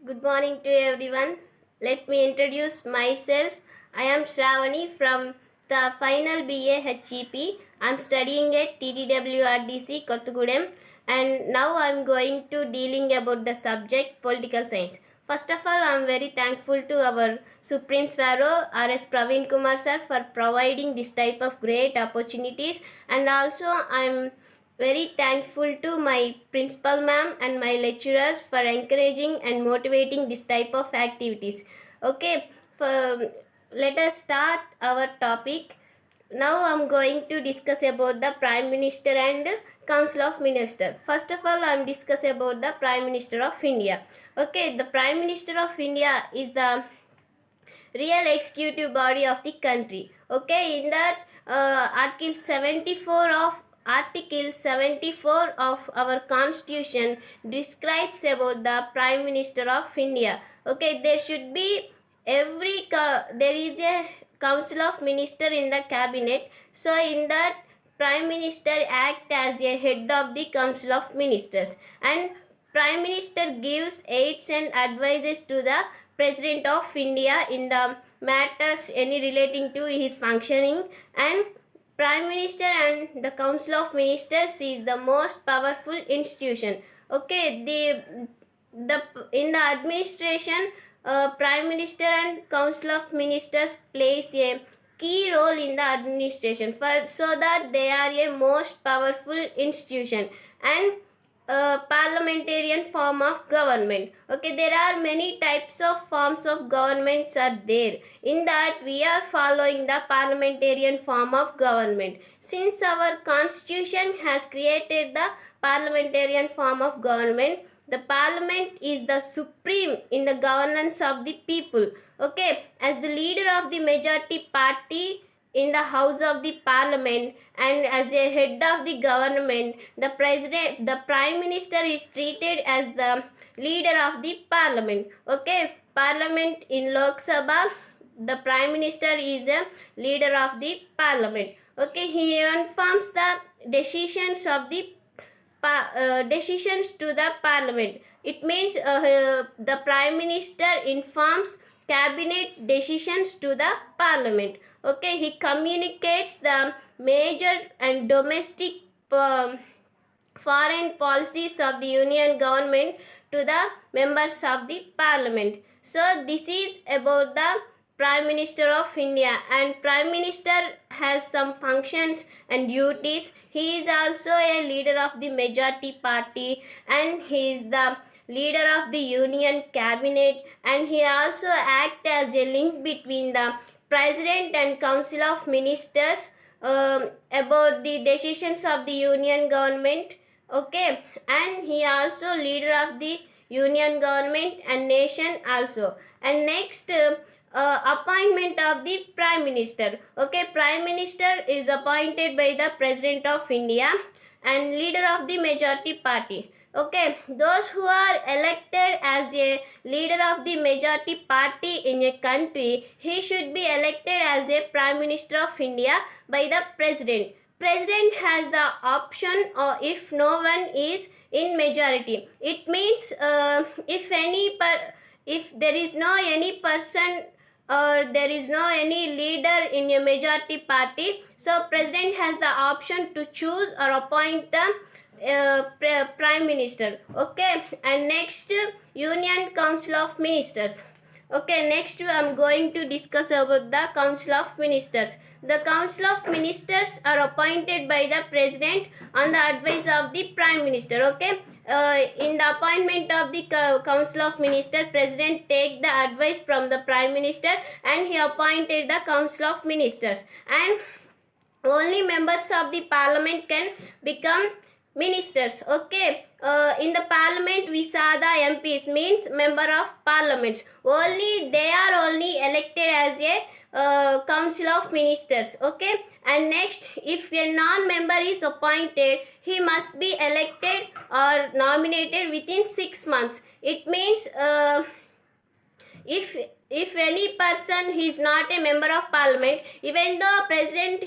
Good morning to everyone. Let me introduce myself. I am Shravani from the final BA HEP. I am studying at TTWRDC Kottagudem, and now I am going to dealing about the subject political science. First of all, I am very thankful to our Supreme Sparrow R.S. Praveen Kumar sir for providing this type of great opportunities, and also I am very thankful to my principal ma'am and my lecturers for encouraging and motivating this type of activities. Okay, let us start our topic. Now I'm going to discuss about the Prime Minister and Council of Ministers. First of all, I'm discuss about the Prime Minister of India. Okay, the Prime Minister of India is the real executive body of the country. Okay, in that Article 74 of our constitution describes about the Prime Minister of India. Okay, there should be there is a council of minister in the cabinet. So in that, Prime Minister act as a head of the council of ministers, and Prime Minister gives aids and advices to the President of India in the matters any relating to his functioning, and Prime Minister and the Council of Ministers is the most powerful institution. Okay, the in the administration, Prime Minister and Council of Ministers plays a key role in the administration for so that they are a most powerful institution, and parliamentarian form of government. Okay, there are many types of forms of governments are there. In that, we are following the parliamentarian form of government. Since our constitution has created the parliamentarian form of government, the parliament is the supreme in the governance of the people. Okay, as the leader of the majority party in the house of the parliament and as a head of the government, the prime minister is treated as the leader of the parliament. Okay, parliament in Lok Sabha, the prime minister is the leader of the parliament. Okay, he informs the decisions of the decisions to the parliament. It means the prime minister informs cabinet decisions to the parliament. Okay, he communicates the major and domestic foreign policies of the union government to the members of the parliament. So this is about the Prime Minister of India, and Prime Minister has some functions and duties. He is also a leader of the majority party, and he is the leader of the union cabinet, and he also acts as a link between the president and council of ministers about the decisions of the union government. Okay, and he also leader of the union government and nation also. And next, appointment of the prime minister. Okay, prime minister is appointed by the president of India and leader of the majority party. Okay, those who are elected as a leader of the majority party in a country, he should be elected as a prime minister of India by the president. President has the option, or if no one is in majority. It means if there is no any person or there is no any leader in a majority party, so president has the option to choose or appoint the prime minister. Okay, and next, union council of ministers. Okay, next I'm going to discuss about the council of ministers. The council of ministers are appointed by the president on the advice of the prime minister. Okay, in the appointment of the council of ministers, president take the advice from the prime minister and he appointed the council of ministers, and only members of the parliament can become ministers. Okay, in the parliament we saw the MPs, means member of parliaments. Only they are only elected as a council of ministers. Okay, and next, if a non-member is appointed, he must be elected or nominated within 6 months. It means if any person is not a member of parliament, even though president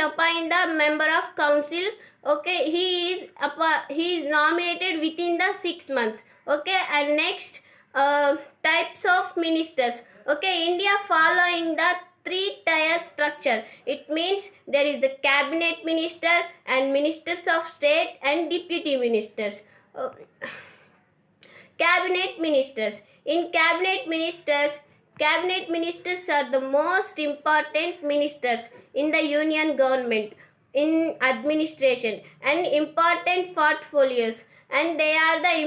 appoint the member of council, okay, he is nominated within the the 6 months. Okay, and next, types of ministers. Okay, India following the three-tier structure. It means there is the cabinet minister and ministers of state and deputy ministers. Cabinet ministers. In cabinet ministers are the most important ministers in the union government in administration and important portfolios, and they are the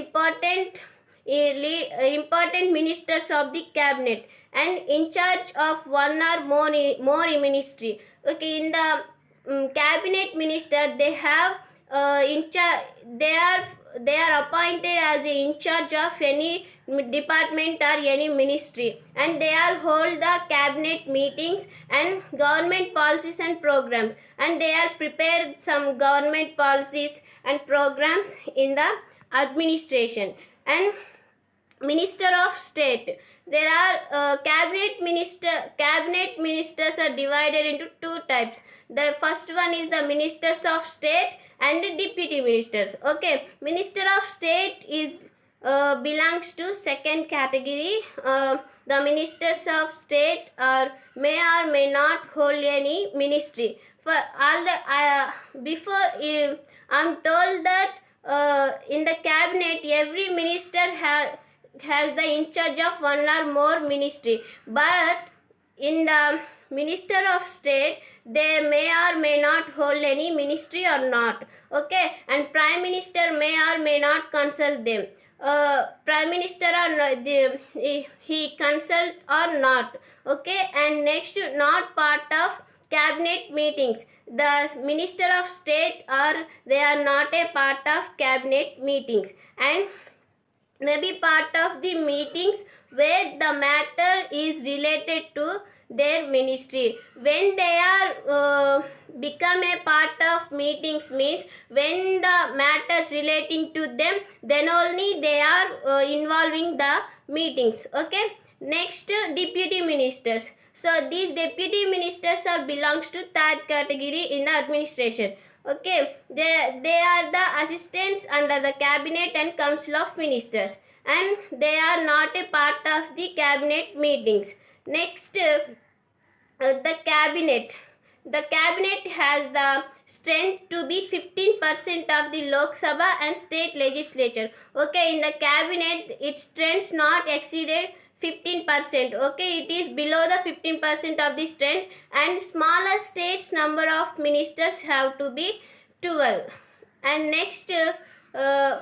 important ministers of the cabinet and in charge of one or more ministry. Okay, in the cabinet minister, they have in charge, they are appointed as in charge of any department or any ministry, and they are hold the cabinet meetings and government policies and programs, and they are prepared some government policies and programs in the administration. And minister of state, there are cabinet ministers are divided into two types. The first one is the ministers of state and deputy ministers. Okay, minister of state is belongs to second category. The ministers of state may or may not hold any ministry. For all the before I'm told that in the cabinet every minister has the in charge of one or more ministry, but in the minister of state they may or may not hold any ministry or not. Okay, and prime minister may or may not consult them. Prime minister or not, he consult or not. Okay, and next, not part of cabinet meetings. The minister of state are they are not a part of cabinet meetings, and may be part of the meetings where the matter is related to their ministry. When they are become a part of meetings means when the matters relating to them, then only they are involving the meetings. Okay, next, deputy ministers. So these deputy ministers are belongs to third category in the administration. Okay, they are the assistants under the cabinet and council of ministers, and they are not a part of the cabinet meetings. Next, the cabinet. The cabinet has the strength to be 15% of the Lok Sabha and state legislature. Okay, in the cabinet, its strength not exceeded 15%. Okay, it is below the 15% of the strength, and smaller states number of ministers have to be 12. And next,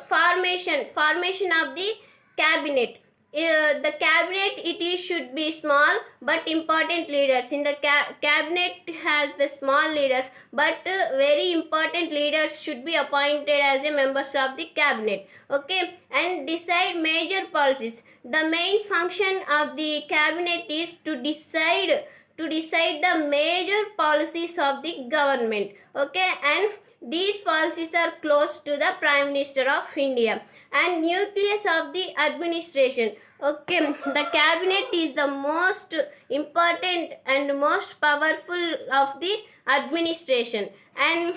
formation of the cabinet. The cabinet, should be small but important leaders. In the cabinet has the small leaders, but very important leaders should be appointed as a members of the cabinet. Okay, and decide major policies. The main function of the cabinet is to decide the major policies of the government. Okay, and these policies are close to the Prime Minister of India. And nucleus of the administration. Okay, the cabinet is the most important and most powerful of the administration, and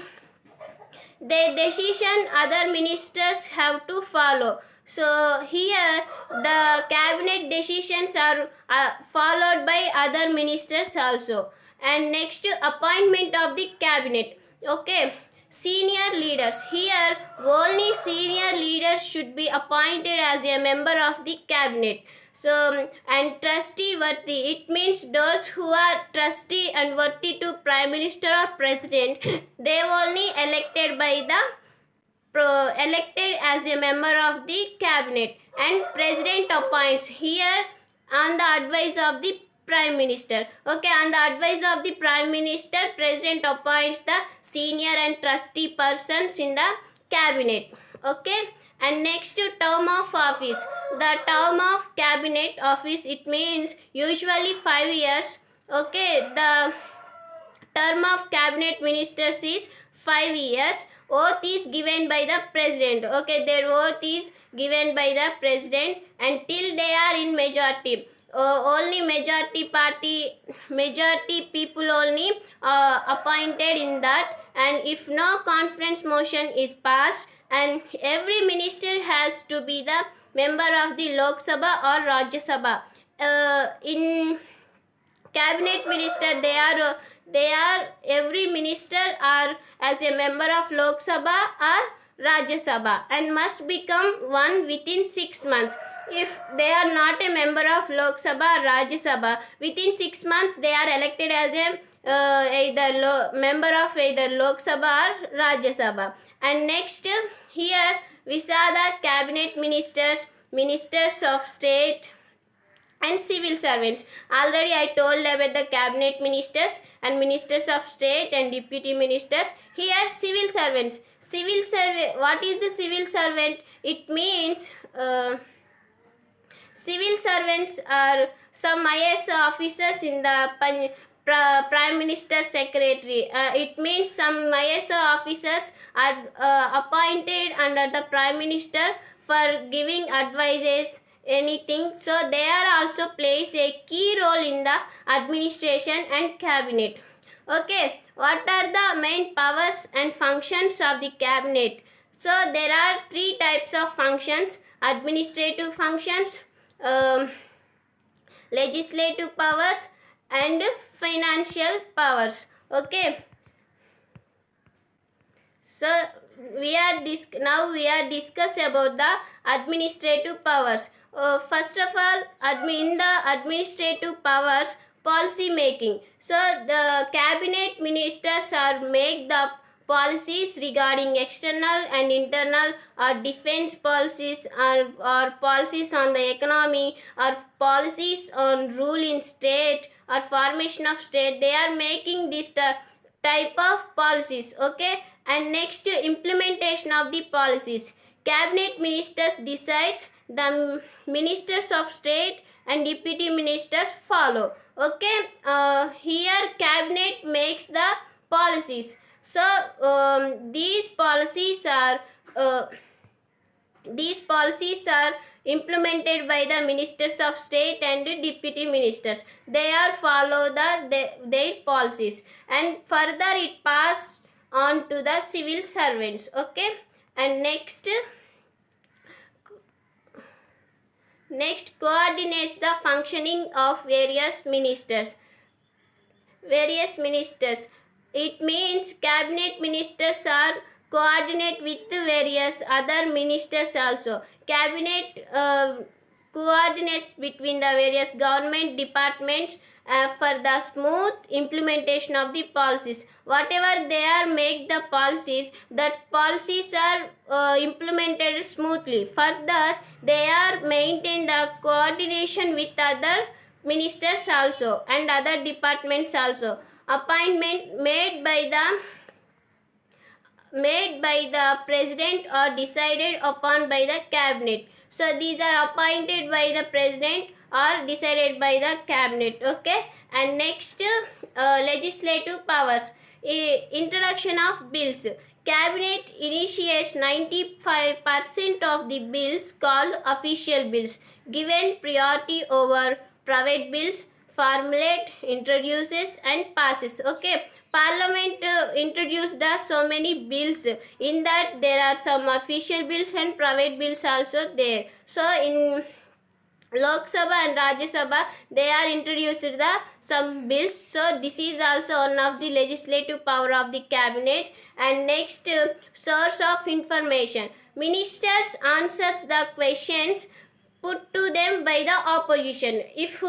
their decision other ministers have to follow. So here the cabinet decisions are followed by other ministers also. And next, appointment of the cabinet. Okay, senior leaders. Here only senior leaders should be appointed as a member of the cabinet. So, and trustee worthy, it means those who are trustee and worthy to prime minister or president, they only elected by the elected as a member of the cabinet, and president appoints here on the advice of the prime minister. Okay, on the advice of the prime minister, president appoints the senior and trustee persons in the cabinet. Okay, and next, term of office. The term of cabinet office, it means usually 5 years. Okay, the term of cabinet ministers is 5 years. Oath is given by the president. Okay, their oath is given by the president until they are in majority. Only majority people only appointed in that, and if no conference motion is passed, and every minister has to be the member of the Lok Sabha or Rajya Sabha. In cabinet minister, they are every minister are as a member of Lok Sabha or Rajya Sabha and must become one within 6 months. If they are not a member of Lok Sabha or Rajya Sabha, within 6 months they are elected as a member of either Lok Sabha or Rajya Sabha. And next, here we saw the cabinet ministers, ministers of state, and civil servants. Already I told about the cabinet ministers and ministers of state and deputy ministers. Here civil servants. Civil servant. What is the civil servant? It means civil servants are some IAS officers in the Prime Minister Secretary. It means some IAS officers are appointed under the Prime Minister for giving advices, anything. So they are also plays a key role in the administration and cabinet. Okay, what are the main powers and functions of the cabinet? So there are three types of functions: administrative functions, um, legislative powers, and financial powers. Okay, so now we are discuss about the administrative powers. First of all, in the administrative powers, policy making. So the cabinet ministers are make the policies regarding external and internal or defense policies, or policies on the economy, or policies on rule in state or formation of state. They are making this the type of policies. Okay, and next, implementation of the policies. Cabinet ministers decides, the ministers of state and deputy ministers follow. Okay, here cabinet makes the policies. So uh, these policies are implemented by the ministers of state and deputy ministers. They are follow their policies, and further it passed on to the civil servants. Okay, and next coordinates the functioning of various ministers. It means cabinet ministers are coordinate with various other ministers also. Cabinet coordinates between the various government departments for the smooth implementation of the policies. Whatever they are make the policies, that policies are implemented smoothly. Further, they are maintain the coordination with other ministers also and other departments also. Appointment made by the president or decided upon by the cabinet. So these are appointed by the president or decided by the cabinet. Okay, and next, legislative powers. Introduction of bills. Cabinet initiates 95% of the bills called official bills, given priority over private bills, formulate, introduces, and passes. Okay, Parliament introduced the so many bills. In that there are some official bills and private bills also there. So in Lok Sabha and Rajya Sabha, they are introduced the some bills. So this is also one of the legislative power of the cabinet. And next, source of information. Ministers answers the questions put to them by the opposition. If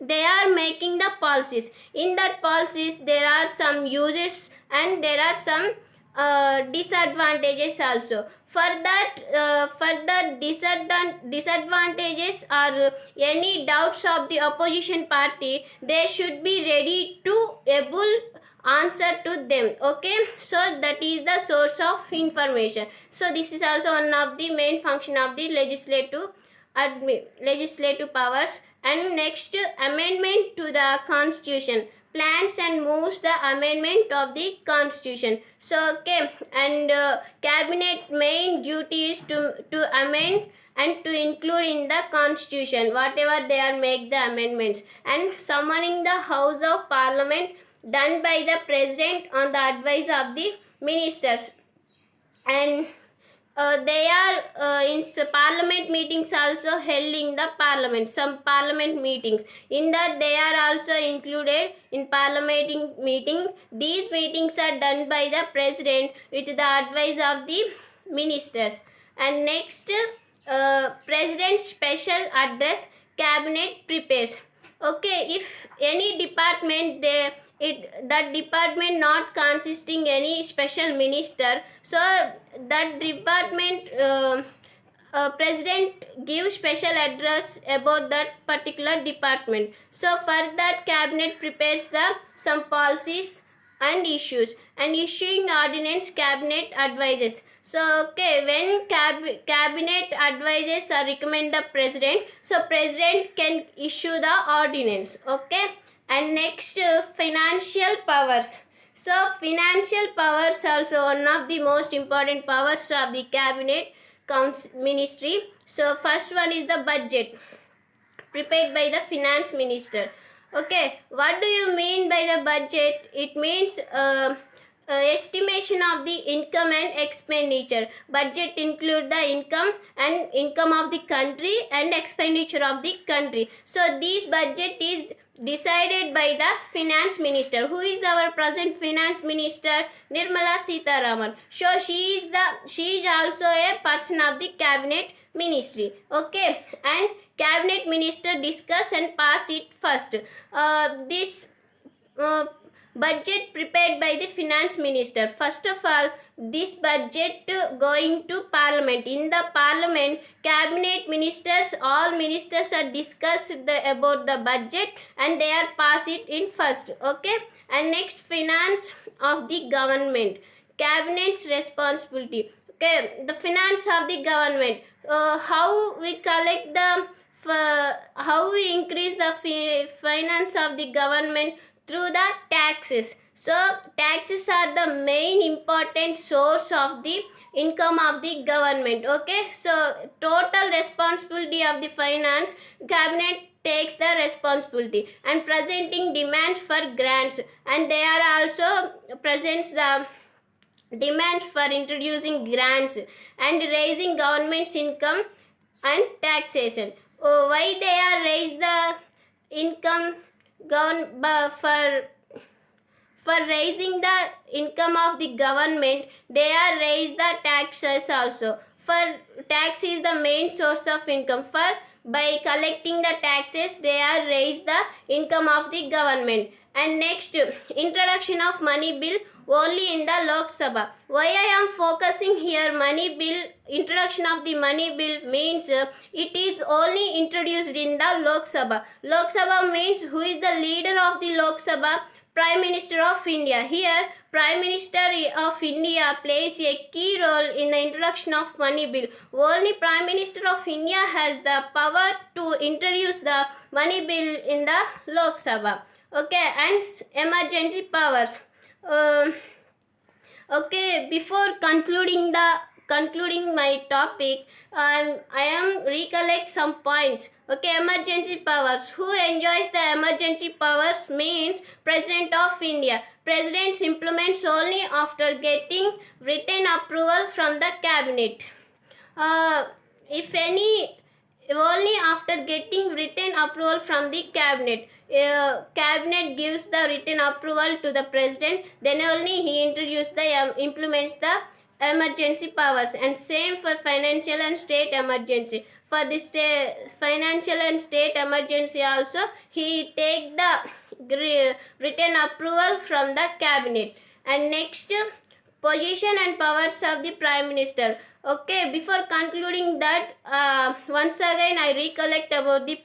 they are making the policies, in that policies there are some uses and there are some disadvantages also. For the disadvantages or any doubts of the opposition party, they should be ready to able answer to them. Okay, so that is the source of information. So this is also one of the main function of the legislative powers. And next, amendment to the constitution. Plans and moves the amendment of the constitution. So okay, and cabinet main duty is to amend and to include in the constitution whatever they are make the amendments, and summoning the house of parliament done by the president on the advice of the ministers. And they are in parliament meetings also held in the parliament, some parliament meetings. In that they are also included in parliament meeting. These meetings are done by the president with the advice of the ministers. And next, president's special address cabinet prepares. Okay, if any department that department not consisting any special minister, so that department president gives special address about that particular department. So for that, cabinet prepares the some policies and issues, and issuing ordinance cabinet advises. So okay, when cabinet advises or recommend the president, so president can issue the ordinance. Okay. And next, financial powers. So financial powers also one of the most important powers of the cabinet ministry. So first one is the budget prepared by the finance minister. Okay, what do you mean by the budget? It means estimation of the income and expenditure. Budget include the income of the country and expenditure of the country. So this budget is decided by the finance minister. Who is our present finance minister? Nirmala Sitharaman. So she is also a person of the cabinet ministry. Okay, and cabinet minister discuss and pass it first. This budget prepared by the finance minister. First of all, this budget going to parliament. In the parliament, cabinet ministers, all ministers are discussed about the budget, and they are pass it in first. Okay. And next, finance of the government, cabinet's responsibility. Okay, the finance of the government, how we collect the how we increase the finance of the government through the taxes. So taxes are the main important source of the income of the government. Okay, so total responsibility of the finance, cabinet takes the responsibility, and presenting demands for grants, and they are also presents the demands for introducing grants and raising government's income and taxation. Why they are raise the income for raising the income of the government, they are raise the taxes also. For tax is the main source of income. For by collecting the taxes, they are raise the income of the government. And next, introduction of money bill only in the Lok Sabha. Why I am focusing here money bill, introduction of the money bill means it is only introduced in the Lok Sabha. Lok Sabha means who is the leader of the Lok Sabha? Prime Minister of India. Here, Prime Minister of India plays a key role in the introduction of money bill. Only Prime Minister of India has the power to introduce the money bill in the Lok Sabha. Okay, and emergency powers. Okay, before concluding my topic, I am recollect some points. Okay, emergency powers. Who enjoys the emergency powers means President of India. President implements only after getting written approval from the cabinet. If any, only after getting written approval from the cabinet. Cabinet gives the written approval to the president, then only he implements the emergency powers. And same for financial and state emergency. For the financial and state emergency also, he take the written approval from the cabinet. And next, position and powers of the prime minister. Okay, before concluding that, once again I recollect about the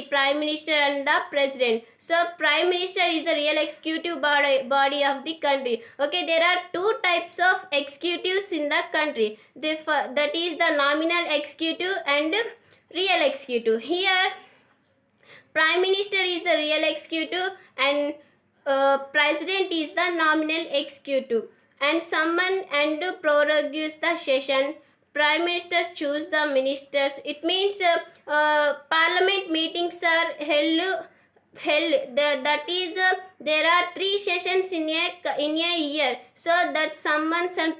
prime minister and the president. So prime minister is the real executive body of the country. Okay, there are two types of executives in the country. That is the nominal executive and real executive. Here, prime minister is the real executive, and president is the nominal executive. And summon and prorogues the session. Prime minister choose the ministers. It means parliament meetings are held. That is, there are 3 sessions in a year. So that summons and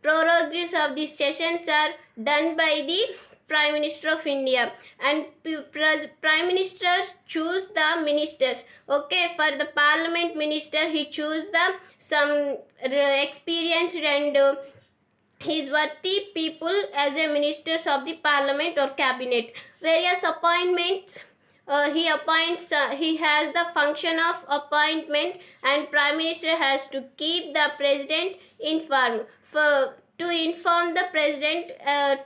prorogues of the sessions are done by the Prime Minister of India, and Prime Minister choose the ministers. Okay, for the Parliament minister, he choose the some experienced and his worthy people as a ministers of the parliament or cabinet. Various appointments he appoints, he has the function of appointment, and prime minister has to keep the president informed. For to inform the president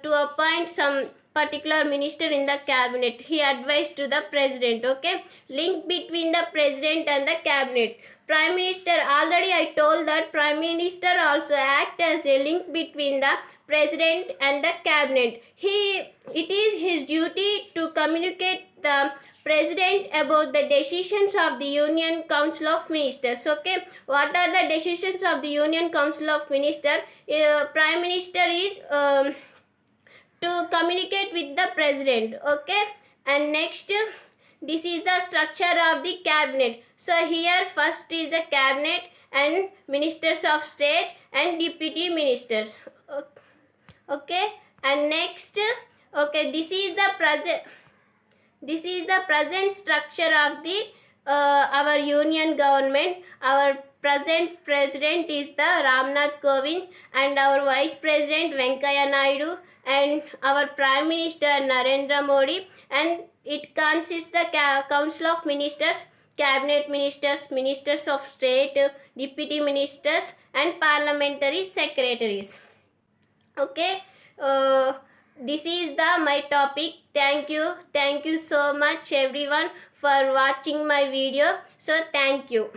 to appoint some particular minister in the cabinet, he advised to the president. Okay, link between the president and the cabinet. Prime Minister, already I told that Prime Minister also act as a link between the President and the Cabinet. It is his duty to communicate the President about the decisions of the Union Council of Ministers. Okay, what are the decisions of the Union Council of Ministers? Prime Minister is to communicate with the President. Okay, and next, this is the structure of the cabinet. So here first is the cabinet and ministers of state and deputy ministers. Okay, and next, okay, this is the present structure of the our union government. Our present president is the Ramnath Kovind, and our vice president Venkaya Naidu, and our prime minister Narendra Modi, and it consists the council of ministers, cabinet ministers, ministers of state, deputy ministers, and parliamentary secretaries. Okay, this is the my topic. Thank you so much everyone for watching my video. So thank you.